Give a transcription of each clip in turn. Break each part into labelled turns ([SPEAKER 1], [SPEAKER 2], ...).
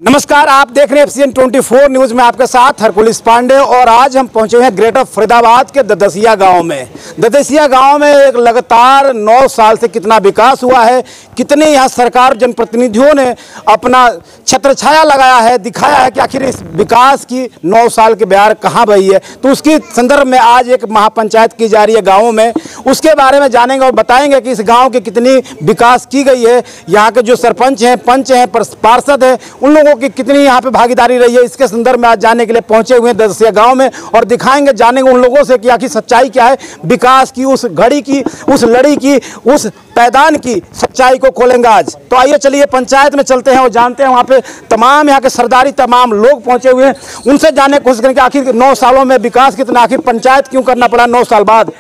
[SPEAKER 1] नमस्कार, आप देख रहे हैं FCN 24 न्यूज में आपके साथ हरकुलिस पांडे। और आज हम पहुंचे हैं ग्रेटर फरीदाबाद के ददसिया गांव में। ददसिया गांव में एक लगातार 9 साल से कितना विकास हुआ है, कितने यहां सरकार जनप्रतिनिधियों ने अपना छत्रछाया लगाया है, दिखाया है कि आखिर इस विकास की 9 साल के बयार कहां बही है। तो उसकी संदर्भ में आज एक महापंचायत की जा रही है गाँव में, उसके बारे में जानेंगे और बताएंगे कि इस गाँव की कितनी विकास की गई है, यहाँ के जो सरपंच हैं, पंच हैं, पार्षद हैं, उन लोगों की कितनी यहाँ पे भागीदारी रही है। इसके संदर्भ में आज जानने के लिए पहुंचे हुए हैं ददसिया गांव में और दिखाएंगे, जानेंगे उन लोगों से कि आखिर सच्चाई क्या है, विकास की, उस घड़ी की, उस लड़ी की, उस पैदान की सच्चाई को खोलेंगे आज। तो आइए चलिए पंचायत में चलते हैं और जानते हैं, वहाँ पे तमाम यहाँ के सरदारी तमाम लोग पहुंचे हुए हैं, उनसे जानने की कोशिश करें कि आखिर 9 सालों में विकास कितना, आखिर पंचायत क्यों करना पड़ा 9 साल बाद।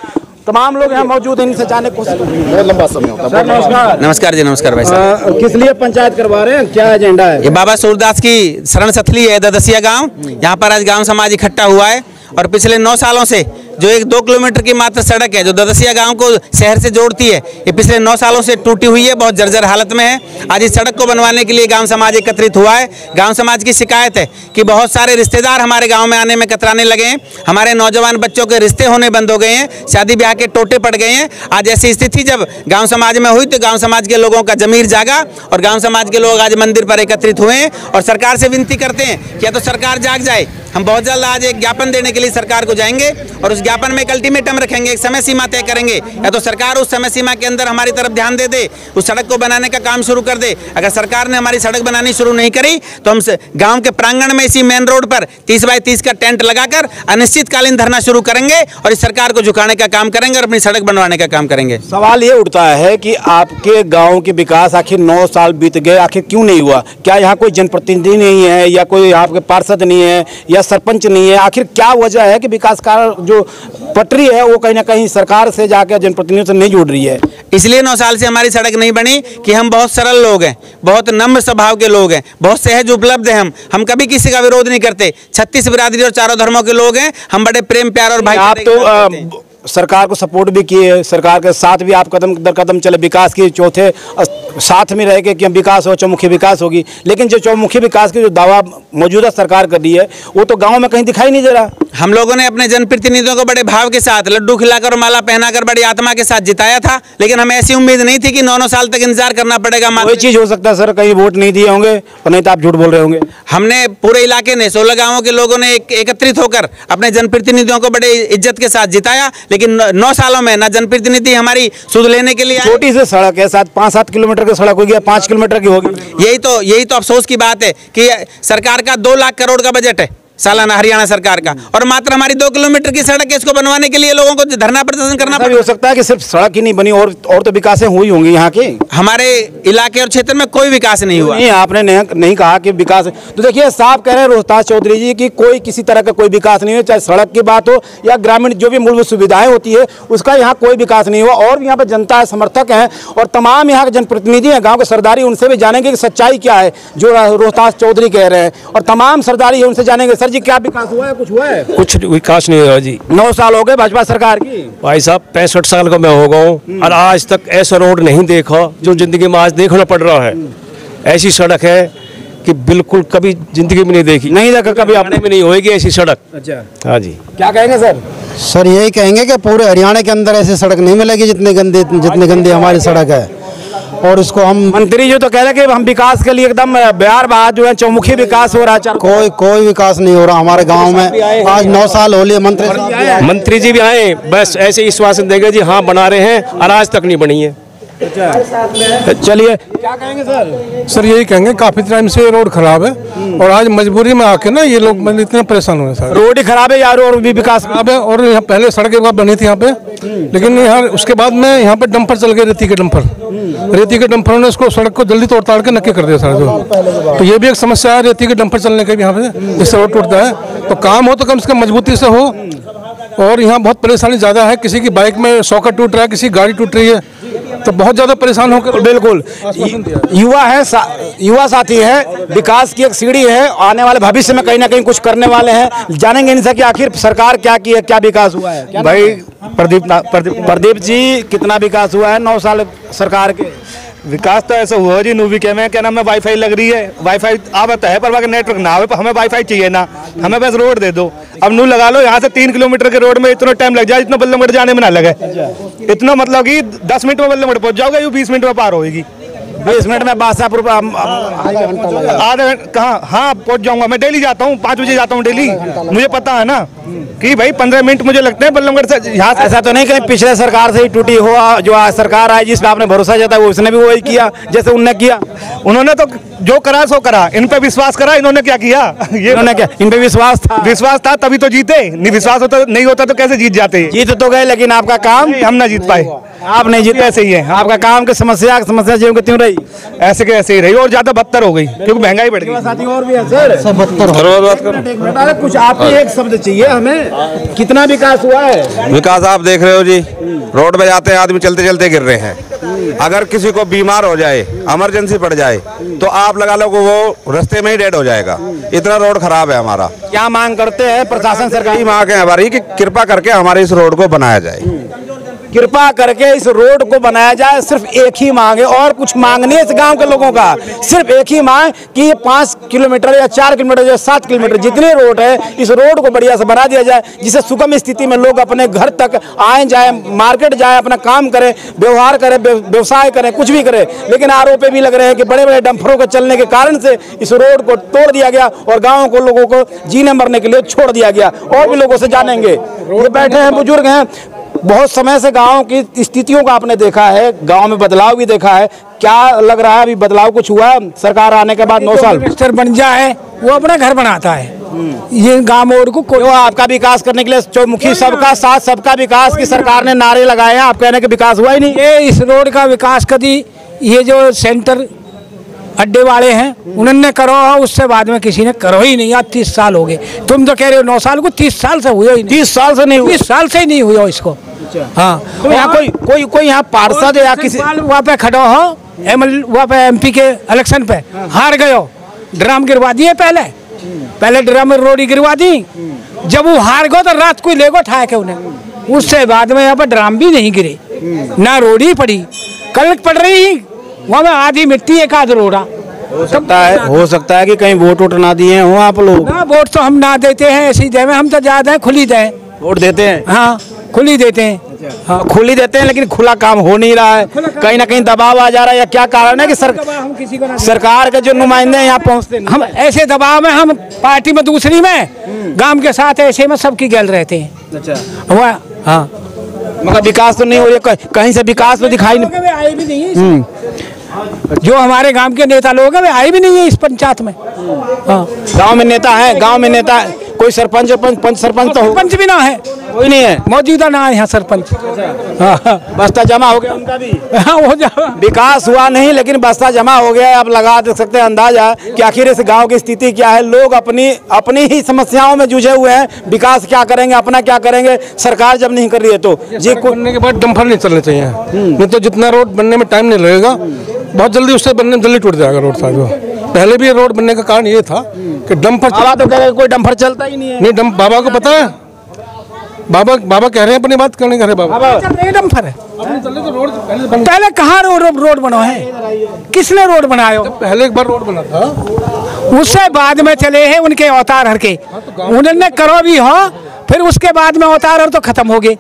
[SPEAKER 1] तमाम लोग यहाँ मौजूद हैं, इनसे जानने की कोशिश करेंगे। बहुत लंबा समय होता है। सर नमस्कार।
[SPEAKER 2] नमस्कार जी, नमस्कार भाई साहब।
[SPEAKER 1] किस लिए पंचायत करवा रहे हैं, क्या एजेंडा है?
[SPEAKER 2] ये बाबा सूरदास की शरण स्थली है ददसिया गांव। यहाँ पर आज गांव समाज इकट्ठा हुआ है और पिछले 9 सालों से जो एक 2 किलोमीटर की मात्र सड़क है जो ददसिया गांव को शहर से जोड़ती है, ये पिछले 9 सालों से टूटी हुई है, बहुत जर्जर हालत में है। आज इस सड़क को बनवाने के लिए गांव समाज एकत्रित हुआ है। गांव समाज की शिकायत है कि बहुत सारे रिश्तेदार हमारे गांव में आने में कतराने लगे हैं, हमारे नौजवान बच्चों के रिश्ते होने बंद हो गए हैं, शादी ब्याह के टोटे पड़ गए हैं। आज ऐसी स्थिति जब गाँव समाज में हुई तो गाँव समाज के लोगों का जमीर जागा और गाँव समाज के लोग आज मंदिर पर एकत्रित हुए हैं और सरकार से विनती करते हैं कि या तो सरकार जाग जाए। हम बहुत जल्द आज एक ज्ञापन देने के लिए सरकार को जाएंगे और उस ज्ञापन में एक अल्टीमेटम रखेंगे, एक समय सीमा तय करेंगे। या तो सरकार उस समय सीमा के अंदर हमारी तरफ ध्यान दे दे, उस सड़क को बनाने का काम शुरू कर दे। अगर सरकार ने हमारी सड़क बनानी शुरू नहीं करी तो हम गांव के प्रांगण में इसी मेन रोड पर 30 बाई 30 का टेंट लगाकर अनिश्चितकालीन धरना शुरू करेंगे और इस सरकार को झुकाने का काम करेंगे और अपनी सड़क बनवाने का काम करेंगे।
[SPEAKER 1] सवाल ये उठता है कि आपके गाँव के विकास आखिर 9 साल बीत गए, आखिर क्यों नहीं हुआ? क्या यहाँ कोई जनप्रतिनिधि नहीं है या कोई यहाँ के पार्षद नहीं है या सरपंच नहीं है? आखिर क्या वजह है कि विकास का जो पटरी है वो कहीं ना कहीं सरकार से जाकर जनप्रतिनिधियों से नहीं जुड़ रही है?
[SPEAKER 2] इसलिए 9 साल से हमारी सड़क नहीं बनी कि हम बहुत सरल लोग हैं, बहुत नम्र स्वभाव के लोग हैं, बहुत सहज उपलब्ध हैं। हम कभी किसी का विरोध नहीं करते। 36 बिरादरी और चारों धर्मों के लोग हैं, हम बड़े प्रेम प्यार और भाई।
[SPEAKER 1] आप तो सरकार को सपोर्ट भी किए, सरकार के साथ भी आप कदम दर कदम चले, विकास की चौथे साथ में रह के कि हम विकास हो, चौमुखी विकास होगी, लेकिन जो चौमुखी विकास की जो दावा मौजूदा सरकार कर रही है वो तो गांव में कहीं दिखाई नहीं दे रहा।
[SPEAKER 2] हम लोगों ने अपने जनप्रतिनिधियों को बड़े भाव के साथ लड्डू खिलाकर और माला पहनाकर बड़ी आत्मा के साथ जिताया था, लेकिन हमें ऐसी उम्मीद नहीं थी कि 9 साल तक इंतजार करना पड़ेगा।
[SPEAKER 1] कोई चीज़ हो सकता है सर, कहीं वोट नहीं दिए होंगे और नहीं तो आप झूठ बोल रहे होंगे।
[SPEAKER 2] हमने पूरे इलाके ने 16 गाँवों के लोगों ने एकत्रित होकर अपने जनप्रतिनिधियों को बड़े इज्जत के साथ जिताया, लेकिन 9 सालों में ना जनप्रतिनिधि हमारी सुध लेने के लिए।
[SPEAKER 1] छोटी सी सड़क है, 5-7 किलोमीटर की सड़क होगी या 5 किलोमीटर की होगी।
[SPEAKER 2] यही तो अफसोस की बात है कि सरकार का 2 लाख करोड़ का बजट है सालाना हरियाणा सरकार का, और मात्र हमारी 2 किलोमीटर की सड़क है, इसको बनवाने के लिए लोगों को धरना प्रदर्शन करना पड़ा।
[SPEAKER 1] हो सकता है कि सिर्फ सड़क ही नहीं बनी और तो विकास हुई होंगी यहाँ की।
[SPEAKER 2] हमारे इलाके और क्षेत्र में कोई विकास नहीं हुआ।
[SPEAKER 1] नहीं, आपने नहीं कहा कि विकास। तो देखिए, साफ कह रहे हैं रोहतास चौधरी जी की कोई किसी तरह का कोई विकास नहीं है, चाहे सड़क की बात हो या ग्रामीण जो भी मूलभूत सुविधाएं होती है उसका यहाँ कोई विकास नहीं हुआ। और यहाँ पर जनता समर्थक हैं और तमाम यहाँ के जनप्रतिनिधि हैं, गाँव के सरदारी, उनसे भी जानेंगे कि सच्चाई क्या है जो रोहतास चौधरी कह रहे हैं। और तमाम सरदारी है, उनसे जानेंगे, सर जी क्या विकास हुआ है? कुछ हुआ है?
[SPEAKER 3] कुछ विकास नहीं हुआ जी।
[SPEAKER 1] 9 साल हो गए भाजपा सरकार की।
[SPEAKER 3] भाई साहब 65 साल का मैं हो गया हूँ और आज तक ऐसा रोड नहीं देखा जो जिंदगी में आज देखना पड़ रहा है। ऐसी सड़क है कि बिल्कुल कभी जिंदगी में नहीं देखी, नहीं देखा कभी, आपने में नहीं होएगी ऐसी सड़क।
[SPEAKER 1] अच्छा,
[SPEAKER 3] हाँ जी।
[SPEAKER 1] क्या कहेंगे सर?
[SPEAKER 4] सर यही कहेंगे कि पूरे हरियाणा के अंदर ऐसी सड़क नहीं मिलेगी जितनी गंदी हमारी सड़क है। और इसको हम
[SPEAKER 1] मंत्री जी तो कह रहे हैं कि हम विकास के लिए एकदम बिहार बात जो है चौमुखी विकास हो रहा है।
[SPEAKER 4] कोई विकास नहीं हो रहा हमारे गांव में। आज 9 साल हो लिए
[SPEAKER 3] मंत्री जी भी आए, बस ऐसे आश्वासन देंगे जी हाँ बना रहे हैं और आज तक नहीं बनी है।
[SPEAKER 1] चलिए, क्या कहेंगे सर?
[SPEAKER 5] सर यही कहेंगे, काफी टाइम से रोड खराब है और आज मजबूरी में आके ना ये लोग इतने परेशान हुए सर।
[SPEAKER 1] रोड ही खराब है यार, और भी विकास
[SPEAKER 5] खराब है। और यहाँ पहले सड़कें बनी थी यहाँ पे, लेकिन यहाँ उसके बाद में यहाँ पे डंपर चल गए, रेती के डंपरों ने उसको सड़क को जल्दी तोड़ ताड़ के नक्के कर दिया सर। तो ये भी एक समस्या है रेती के डंपर चलने के भी यहाँ पे, जिससे रोड टूटता है। तो काम हो तो कम से कम मजबूती से हो। और यहाँ बहुत परेशानी ज़्यादा है, किसी की बाइक में सॉकेट टूट रहा है, किसी गाड़ी टूट रही है, तो बहुत ज़्यादा परेशान होकर।
[SPEAKER 1] बिल्कुल, युवा है, युवा साथी है, विकास की एक सीढ़ी है, आने वाले भविष्य में कहीं ना कहीं कुछ करने वाले हैं। जानेंगे इनसे कि आखिर सरकार क्या की है, क्या विकास हुआ है। भाई प्रदीप जी, कितना विकास हुआ है 9 साल सरकार के?
[SPEAKER 6] विकास तो ऐसा हुआ जी नूवी के में क्या नाम है वाईफाई लग रही है, वाईफाई आता है पर नेटवर्क ना आवे, हमें वाईफाई चाहिए ना, हमें बस रोड दे दो। अब नू लगा लो यहाँ से 3 किलोमीटर के रोड में इतना टाइम लग जाए जितना बल्लभगढ़ जाने में ना लगे। इतना मतलब कि 10 मिनट में बल्लभगढ़ पहुंच जाओगे, 20 मिनट में पार होगी।
[SPEAKER 1] 20 मिनट में बादशाहपुर
[SPEAKER 6] आधा घंटा कहाँ, हाँ पहुंच जाऊंगा। मैं डेली जाता हूँ, 5 बजे जाता हूँ डेली, मुझे पता है ना कि भाई 15 मिनट मुझे लगते हैं बल्लभगढ़ से यहाँ से।
[SPEAKER 1] ऐसा तो नहीं कहीं पिछले सरकार से ही टूटी हो, जो आज सरकार आई जिस पे आपने भरोसा जताया उसने भी वही किया जैसे उनने किया।
[SPEAKER 6] उन्होंने तो जो करा सो करा, इन पे विश्वास करा, इन्होंने क्या किया? ये
[SPEAKER 1] उन्होंने क्या, इन पे विश्वास था
[SPEAKER 6] तभी तो जीते, नहीं विश्वास होता नहीं होता तो कैसे जीत जाते?
[SPEAKER 1] जीत तो गए लेकिन आपका काम
[SPEAKER 6] हम ना जीत पाए।
[SPEAKER 1] आप नहीं जीते, ऐसे ही है आपका काम की समस्या ज्यों की त्यों रही,
[SPEAKER 6] ऐसे के ऐसे ही रही और ज्यादा बदतर हो गई क्योंकि महंगाई बढ़ गई।
[SPEAKER 1] साथी और भी है सर, कुछ आप एक शब्द चाहिए हमें, कितना विकास हुआ है?
[SPEAKER 7] विकास आप देख रहे हो जी, रोड पे जाते हैं आदमी चलते चलते गिर रहे हैं। अगर किसी को बीमार हो जाए, इमरजेंसी पड़ जाए तो आप लगा लो कि वो रास्ते में ही डेड हो जाएगा, इतना रोड खराब है हमारा।
[SPEAKER 1] क्या मांग करते हैं प्रशासन सरकार?
[SPEAKER 7] यही मांग है हमारी कि कृपा करके हमारे इस रोड को बनाया जाए,
[SPEAKER 1] कृपा करके इस रोड को बनाया जाए। सिर्फ एक ही मांग है और कुछ मांग नहीं है इस गांव के लोगों का, सिर्फ एक ही मांग कि ये 5 किलोमीटर या 4 किलोमीटर या 7 किलोमीटर जितनी रोड है इस रोड को बढ़िया से बना दिया जाए, जिससे सुगम स्थिति में लोग अपने घर तक आए जाए, मार्केट जाए, अपना काम करें, व्यवहार करें, व्यवसाय करें, कुछ भी करें। लेकिन आरोप भी लग रहे हैं कि बड़े बड़े डंफरों के चलने के कारण से इस रोड को तोड़ दिया गया और गाँव को लोगों को जीने मरने के लिए छोड़ दिया गया। और भी लोगों से जानेंगे, ये बैठे हैं बुजुर्ग हैं, बहुत समय से गांव की स्थितियों का आपने देखा है, गांव में बदलाव भी देखा है, क्या लग रहा है अभी बदलाव कुछ हुआ सरकार आने के बाद? 9 साल
[SPEAKER 8] मिनिस्टर बन जाए वो अपना घर बनाता है, ये गांव मोड़ को कोई
[SPEAKER 1] आपका विकास करने के लिए चौमुखी सबका साथ सबका विकास की सरकार ने नारे लगाए हैं, आप कहने के विकास हुआ ही नहीं।
[SPEAKER 8] ये इस रोड का विकास कभी ये जो सेंटर अड्डे वाले हैं उन्होंने करो, उससे बाद में किसी ने करो ही नहीं। आज 30 साल हो गए, तुम तो कह रहे हो 9 साल को, 30 साल से हुए ही नहीं।
[SPEAKER 1] 30 साल से नहीं हुआ,
[SPEAKER 8] 30 साल से ही नहीं हुआ इसको। हाँ,
[SPEAKER 1] तो यहाँ कोई यहाँ पार्षद या किसी
[SPEAKER 8] वहाँ पे खड़ा हो, वहाँ पे MP के इलेक्शन पे हार गए हो, ड्राम गिरवा दिए, पहले ड्राम रोड गिरवा दी, जब वो हार गए तो रात को ले गो उठाए के उन्हें, उससे बाद में यहाँ पर ड्राम भी नहीं गिरे, ना रोड ही पड़ी, कल पड़ रही वहाँ में आधी मिट्टी एक आध रोड़ा।
[SPEAKER 1] हो सकता है कि कहीं वोट ना दिए हो आप लोग?
[SPEAKER 8] ना, वोट तो हम ना देते हैं, ऐसी दे में हम तो ज्यादा खुली दे
[SPEAKER 1] वोट देते हैं।
[SPEAKER 8] हाँ, खुली देते हैं।
[SPEAKER 1] हाँ, खुली देते हैं लेकिन खुला काम हो नहीं रहा है, कहीं ना कहीं दबाव आ जा रहा है, या क्या कारण है कि सरकार के जो नुमाइंदे यहाँ पहुँचते नहीं?
[SPEAKER 8] हम ऐसे दबाव में, हम पार्टी में दूसरी में, गांव के साथ ऐसे में सबकी गैल रहते हैं।
[SPEAKER 1] अच्छा,
[SPEAKER 8] हुआ हाँ,
[SPEAKER 1] मगर विकास तो नहीं हो रहा, कहीं से विकास तो दिखाई नहीं।
[SPEAKER 8] आए भी नहीं है, जो हमारे गांव के नेता लोग हैं वे आए भी नहीं है इस पंचायत में। हाँ,
[SPEAKER 1] गांव में नेता है, गांव में नेता कोई सरपंच पंच सरपंच तो
[SPEAKER 8] सरपंच भी ना है,
[SPEAKER 1] कोई नहीं है
[SPEAKER 8] मौजूदा ना है यहाँ सरपंच।
[SPEAKER 1] बस्ता जमा हो गया उनका भी।
[SPEAKER 8] हाँ, हो जा,
[SPEAKER 1] विकास हुआ नहीं लेकिन बस्ता जमा हो गया। आप लगा दे सकते हैं अंदाजा कि आखिर इस गांव की स्थिति क्या है। लोग अपनी ही समस्याओं में जुझे हुए हैं, विकास क्या करेंगे, अपना क्या करेंगे, सरकार जब नहीं कर रही है तो
[SPEAKER 5] जी बनने के बाद डंपर नहीं चलने चाहिए, नहीं तो जितना रोड बनने में टाइम नहीं लगेगा बहुत जल्दी उससे बनने में जल्दी टूट जाएगा रोड साहब। पहले भी रोड बनने का कारण ये था कि डंपर,
[SPEAKER 1] बाबा तो कह रहे कोई डंपर चलता ही नहीं है।
[SPEAKER 5] नहीं, बाबा को पता है, बाबा कह रहे हैं अपनी बात करने कह रहे बाबा
[SPEAKER 8] डंपर है। पहले कहाँ रोड बना है, किसने रोड बनाया?
[SPEAKER 5] पहले एक बार रोड बना था,
[SPEAKER 8] उससे बाद में चले हैं उनके अवतार हर के, उन्होंने करो भी हो, फिर उसके बाद में अवतार हर तो खत्म हो गए।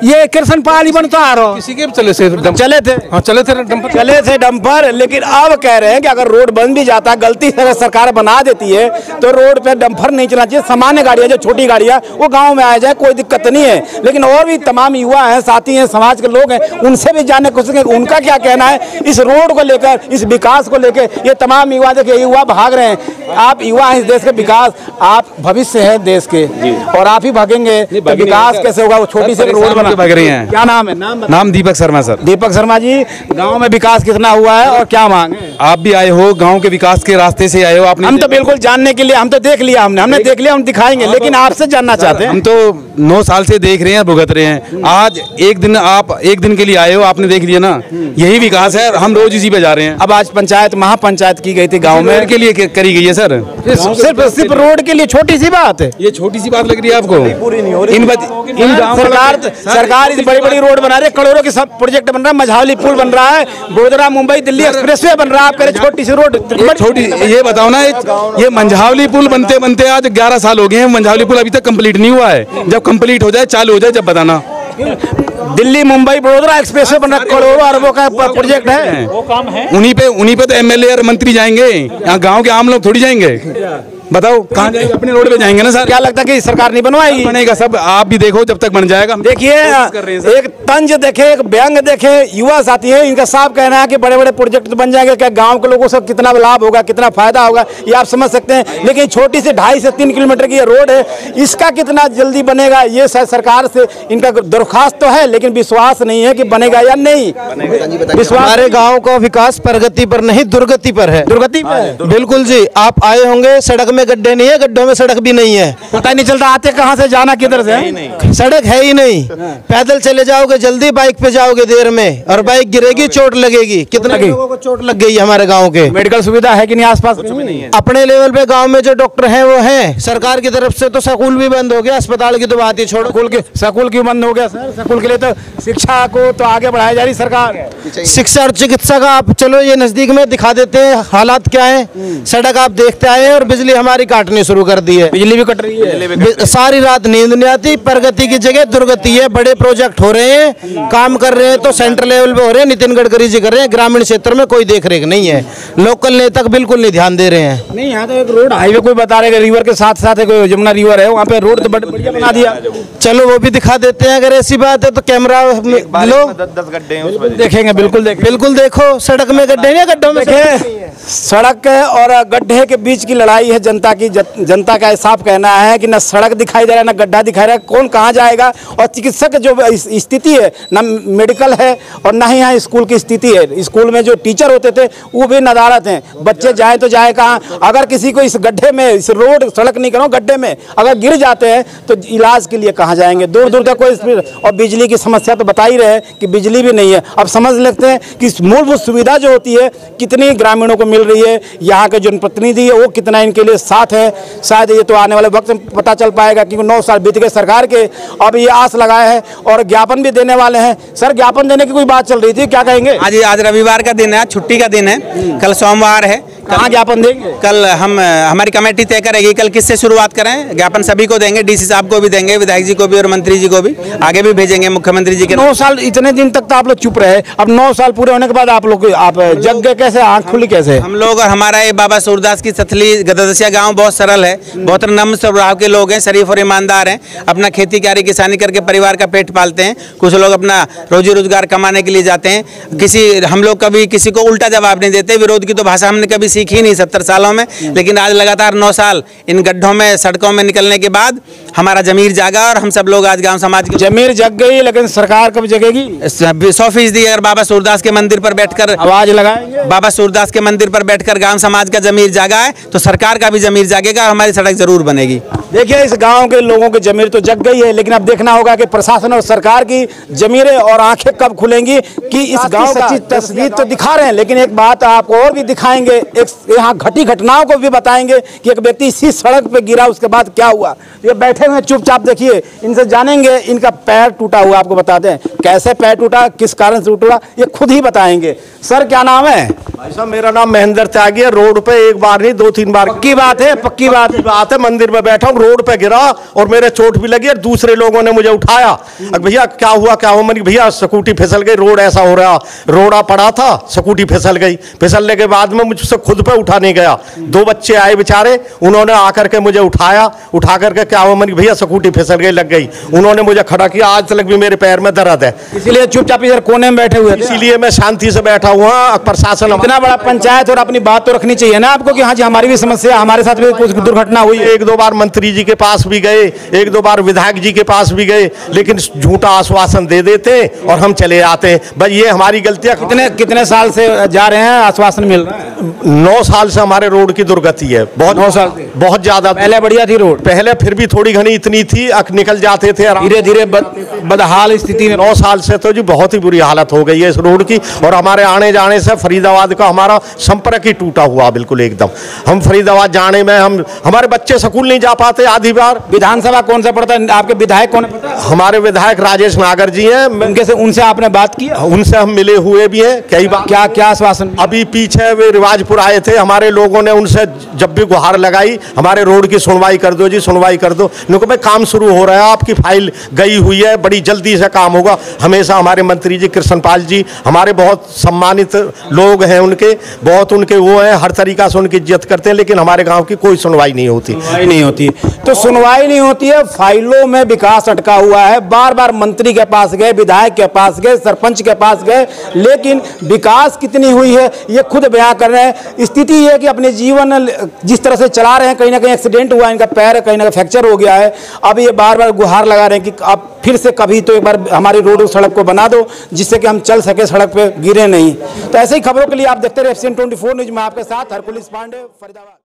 [SPEAKER 8] ये कृष्ण पाल बन तो आ रहा,
[SPEAKER 5] किसी के भी चले थे डंपर, चले थे
[SPEAKER 1] डंपर, लेकिन अब कह रहे हैं कि अगर रोड बन भी जाता, गलती से अगर सरकार बना देती है तो रोड पे डंपर नहीं चलना चाहिए। सामान्य गाड़ियां, जो छोटी गाड़ियां, वो गांव में आ जाए, कोई दिक्कत नहीं है। लेकिन और भी तमाम युवा हैं, साथी हैं, समाज के लोग हैं, उनसे भी जानने की कोशिश करें उनका क्या कहना है इस रोड को लेकर, इस विकास को लेकर। ये तमाम युवा, देखिए युवा भाग रहे हैं। आप युवा हैं इस देश के विकास, आप भविष्य है देश के, और आप ही भागेंगे तो विकास कैसे होगा? वो छोटी सी रोड बना
[SPEAKER 9] भाग रही हैं।
[SPEAKER 1] क्या नाम है?
[SPEAKER 9] नाम दीपक शर्मा सर।
[SPEAKER 1] दीपक शर्मा जी, गांव में विकास कितना हुआ है और क्या मांग है?
[SPEAKER 9] आप भी आए हो, गांव के विकास के रास्ते से आए हो आपने?
[SPEAKER 1] हम तो बिल्कुल जानने के लिए, हम तो देख लिया, हमने देख लिया, हम दिखाएंगे, लेकिन आपसे जानना चाहते हैं।
[SPEAKER 9] हम तो 9 साल से देख रहे हैं, भुगत रहे हैं। आज एक दिन, आप एक दिन के लिए आए हो, आपने देख लिया ना, यही विकास है। हम रोज इसी पे जा रहे हैं।
[SPEAKER 1] अब आज पंचायत, महापंचायत की गई थी गाँव में,
[SPEAKER 9] के लिए करी गई है सर,
[SPEAKER 1] सिर्फ रोड के लिए। छोटी सी बात है,
[SPEAKER 9] ये छोटी सी बात लग रही है आपको?
[SPEAKER 1] पूरी नहीं हो रही। सरकार इस बड़ी बड़ी रोड बना रही है, करोड़ों के सब प्रोजेक्ट बन रहा है, मझौली पुल बन रहा है, बड़ोदरा मुंबई दिल्ली एक्सप्रेसवे बन रहा है, आप कह रहे छोटी सी रोड।
[SPEAKER 9] छोटी, ये बताओ ना, ये मंझावली पुल बनते बनते आज 11 साल हो गए हैं, मंझावली पुल अभी तक कंप्लीट नहीं हुआ है। जब कंप्लीट हो जाए, चालू हो जाए, जब बताना।
[SPEAKER 1] दिल्ली मुंबई बड़ोदरा एक्सप्रेसवे बन रहा है, करोड़ों अरबों का प्रोजेक्ट है,
[SPEAKER 9] वो काम है। उन्हीं पे तो एमएलए और मंत्री जाएंगे, यहाँ गांव के आम लोग थोड़ी जाएंगे। बताओ कहाँ जाएंगे? अपने रोड पे जाएंगे ना सर।
[SPEAKER 1] क्या लगता है कि सरकार नहीं बनवाएगी?
[SPEAKER 9] बनेगा सब, आप भी देखो, जब तक बन जाएगा।
[SPEAKER 1] देखिए, एक तंज देखे, एक व्यंग देखे, युवा साथी है, इनका साफ कहना है कि बड़े बड़े प्रोजेक्ट तो बन जाएंगे, क्या गांव के लोगों से कितना लाभ होगा, कितना फायदा होगा, ये आप समझ सकते हैं। लेकिन छोटी से 2.5 से 3 किलोमीटर की ये रोड है, इसका कितना जल्दी बनेगा, ये सरकार से इनका दरख्वास्त तो है, लेकिन विश्वास नहीं है कि बनेगा या नहीं।
[SPEAKER 4] विश्वास हमारे गाँव का विकास प्रगति पर नहीं, दुर्गति पर है।
[SPEAKER 1] दुर्गति पर
[SPEAKER 4] बिल्कुल जी। आप आए होंगे, सड़क में गड्ढे नहीं है, गड्ढों में सड़क भी नहीं है,
[SPEAKER 1] पता ही नहीं चलता आते कहाँ से, जाना किधर से,
[SPEAKER 4] सड़क है ही नहीं। पैदल चले जाओगे जल्दी, बाइक पे जाओगे देर में, और बाइक गिरेगी, चोट लगेगी। कितने लोगों को चोट लग गई हमारे गांव के।
[SPEAKER 1] मेडिकल सुविधा है कि नहीं आसपास?
[SPEAKER 4] कुछ भी नहीं है। अपने लेवल पे गांव में जो डॉक्टर हैं वो हैं, सरकार की तरफ से तो स्कूल भी बंद हो गया, अस्पताल की तो बात ही छोड़ो।
[SPEAKER 1] स्कूल क्यों बंद हो गया सर? स्कूल के लिए तो शिक्षा को तो आगे बढ़ाई जा रही सरकार।
[SPEAKER 4] शिक्षा और चिकित्सा का आप चलो ये नजदीक में दिखा देते हैं हालात क्या है। सड़क आप देखते आए हैं, और बिजली हमारी काटनी शुरू कर दी है,
[SPEAKER 1] बिजली भी कट रही है,
[SPEAKER 4] सारी रात नींद नहीं आती। प्रगति की जगह दुर्गति है। बड़े प्रोजेक्ट हो रहे हैं, काम कर रहे हैं तो सेंट्रल लेवल पे हो रहे हैं, नितिन गडकरी जी कर रहे हैं, ग्रामीण क्षेत्र में कोई देख रेख नहीं है, लोकल नेता बिल्कुल नहीं ध्यान दे रहे हैं।
[SPEAKER 1] नहीं, यहाँ तो एक रोड हाईवे कोई बता रहे, रिवर के साथ साथ एक यमुना रिवर है, वहाँ पे रोड तो बढ़िया बना दिया।
[SPEAKER 4] चलो वो भी दिखा देते हैं, अगर ऐसी बात है तो कैमरा लो,
[SPEAKER 7] 10 गड्ढे हैं,
[SPEAKER 1] देखेंगे, बिल्कुल
[SPEAKER 4] देखो। सड़क में गड्ढे नहीं, गड्ढों में
[SPEAKER 1] सड़क और गड्ढे के बीच की लड़ाई है जनता की। जनता का साफ कहना है कि न सड़क दिखाई दे रहा है, न गड्ढा दिखाई रहा है, कौन कहाँ जाएगा। और चिकित्सक जो स्थिति है, न मेडिकल है और न ही यहाँ स्कूल की स्थिति है। स्कूल में जो टीचर होते थे वो भी नदारत हैं, बच्चे जाए तो जाए कहाँ। अगर किसी को इस गड्ढे में, इस रोड सड़क नहीं करो, गड्ढे में अगर गिर जाते हैं तो इलाज के लिए कहाँ जाएंगे? दूर दूर तक कोई। और बिजली की समस्या तो बता ही रहे कि बिजली भी नहीं है। अब समझ लेते हैं कि मूलभूत सुविधा जो होती है कितनी ग्रामीणों को मिल रही है, यहाँ के जनप्रतिनिधि है वो कितना इनके लिए साथ है। शायद ये तो आने वाले वक्त में पता चल पाएगा, क्योंकि 9 साल बीत गए सरकार के। अब ये आस लगाए हैं और ज्ञापन भी देने वाले हैं। सर, ज्ञापन देने की कोई बात चल रही थी, क्या कहेंगे?
[SPEAKER 2] आज रविवार का दिन है, छुट्टी का दिन है, कल सोमवार है।
[SPEAKER 1] कहाँ ज्ञापन देंगे?
[SPEAKER 2] कल हमारी कमेटी तय करेगी कल किससे शुरुआत करें। ज्ञापन सभी को देंगे, डीसी साहब को भी देंगे, विधायक जी को भी और मंत्री जी को भी, आगे भी भेजेंगे मुख्यमंत्री जी के।
[SPEAKER 1] 9 साल, इतने दिन तक तो आप लोग चुप रहे, अब 9 साल पूरे होने के बाद आप लोग जग गए कैसे, आँख खुली कैसे?
[SPEAKER 2] हम लोग और हमारा ये बाबा सूरदास की सथली गददसिया गांव बहुत सरल है, बहुत नम्र स्वभाव के लोग हैं, शरीफ और ईमानदार हैं, अपना खेती क्यारी किसानी करके परिवार का पेट पालते हैं। कुछ लोग अपना रोजी रोजगार कमाने के लिए जाते हैं। हम लोग कभी किसी को उल्टा जवाब नहीं देते, विरोध की तो भाषा हमने कभी सीखी नहीं 70 सालों में। लेकिन आज लगातार 9 साल इन गड्ढों में, सड़कों में निकलने के बाद हमारा जमीर जागा और हम सब लोग आज गांव समाज की
[SPEAKER 1] जमीर जग गई। लेकिन सरकार कब जगेगी?
[SPEAKER 2] 100% अगर बाबा सूरदास के मंदिर पर बैठकर
[SPEAKER 1] आवाज लगाएंगे,
[SPEAKER 2] बाबा सूरदास के मंदिर पर बैठकर गांव समाज का जमीर जागा है तो सरकार का भी जमीर जागेगा, हमारी सड़क जरूर बनेगी।
[SPEAKER 1] देखिए, इस गांव के लोगों की जमीर तो जग गई है, लेकिन अब देखना होगा कि प्रशासन और सरकार की जमीरें और आंखें कब खुलेंगी कि इस गांव की तस्वीर तो दिखा रहे हैं, लेकिन एक बात आपको और भी दिखाएंगे, एक यहाँ घटी घटनाओं को भी बताएंगे कि एक व्यक्ति इसी सड़क पे गिरा, उसके बाद क्या हुआ। ये बैठे हुए चुपचाप, देखिए इनसे जानेंगे। इनका पैर टूटा हुआ, आपको बताते हैं कैसे पैर टूटा, किस कारण से टूटा, ये खुद ही बताएंगे। सर, क्या नाम है?
[SPEAKER 10] भाई साहब, मेरा नाम महेंद्र त्यागी है। रोड पे एक बार नहीं 2-3 बार।
[SPEAKER 1] पक्की बात है, पक्की बात
[SPEAKER 10] है। मंदिर में बैठा हूँ, रोड पे गिरा और मेरे चोट भी लगी और दूसरे लोगों ने मुझे उठाया। भैया क्या हुआ, क्या हुआ? मैंने भैया स्कूटी फिसल गई, रोड ऐसा हो रहा, रोड़ा पड़ा था, स्कूटी फिसल गई। फिसलने के बाद में मुझसे खुद पे उठा नहीं गया। 2 बच्चे आए बेचारे, उन्होंने आकर के मुझे उठाया। उठा करके क्या हुआ, मैंने भैया स्कूटी फिसल गई, लग गई। उन्होंने मुझे खड़ा किया, आज तक भी मेरे पैर में दर्द है।
[SPEAKER 1] इसलिए चुपचाप इधर कोने में बैठे हुए,
[SPEAKER 10] इसीलिए मैं शांति से बैठा हुआ। प्रशासन,
[SPEAKER 1] इतना बड़ा पंचायत, और अपनी बात तो रखनी चाहिए ना आपको कि हाँ जी हमारी भी समस्या, हमारे साथ भी कुछ दुर्घटना हुई।
[SPEAKER 10] 1-2 बार मंत्री जी के पास भी गए, 1-2 बार विधायक जी के पास भी गए, लेकिन झूठा आश्वासन दे देते और हम चले आते हैं। भाई ये हमारी गलतियां।
[SPEAKER 1] कितने साल से जा रहे हैं, आश्वासन मिल रहा है?
[SPEAKER 10] 9 साल से हमारे रोड की दुर्गति है, बहुत
[SPEAKER 1] 9 साल से
[SPEAKER 10] बहुत ज्यादा।
[SPEAKER 1] पहले बढ़िया थी रोड,
[SPEAKER 10] पहले फिर भी थोड़ी घनी इतनी थी, निकल जाते थे,
[SPEAKER 1] धीरे धीरे बदहाल स्थिति में।
[SPEAKER 10] 9 साल से तो जी बहुत ही बुरी हालत हो गई है इस रोड की, और हमारे आने जाने से फरीदाबाद का हमारा संपर्क ही टूटा हुआ बिल्कुल एकदम। हम फरीदाबाद जाने में हमारे बच्चे स्कूल नहीं जा पाते आधी बार।
[SPEAKER 1] विधानसभा कौन सा पड़ता है? आपके विधायक कौन है?
[SPEAKER 10] हमारे विधायक राजेश नागर जी हैं।
[SPEAKER 1] उनसे आपने बात की?
[SPEAKER 10] उनसे हम मिले हुए भी हैं कई बार।
[SPEAKER 1] क्या आश्वासन?
[SPEAKER 10] अभी पीछे वे रिवाजपुर आए थे, हमारे लोगों ने उनसे जब भी गुहार लगाई, हमारे रोड की सुनवाई कर दो जी, सुनवाई कर दो। उनको भाई काम शुरू हो रहा है, आपकी फाइल गई हुई है, बड़ी जल्दी से काम होगा। हमेशा हमारे मंत्री जी कृष्णपाल जी हमारे बहुत सम्मानित लोग हैं, उनके वो हैं, हर तरीका से उनकी इज्जत करते हैं, लेकिन हमारे गांव की कोई सुनवाई नहीं होती।
[SPEAKER 1] तो सुनवाई नहीं होती है, फाइलों में विकास अटका हुआ है। बार बार मंत्री के पास गए, विधायक के पास गए, सरपंच के पास गए, लेकिन विकास कितनी हुई है ये खुद बयां कर रहे हैं। स्थिति ये है कि अपने जीवन जिस तरह से चला रहे हैं, कहीं ना कहीं एक्सीडेंट हुआ, इनका पैर कहीं ना कहीं फ्रैक्चर हो गया है। अब ये बार बार गुहार लगा रहे हैं कि अब फिर से कभी तो एक बार हमारी रोड सड़क को बना दो, जिससे कि हम चल सके, सड़क पे गिरे नहीं। तो ऐसे ही खबरों के लिए आप देखते रहे FCN 24 न्यूज में आपके साथ हरकुलिस पांडे, फरीदाबाद।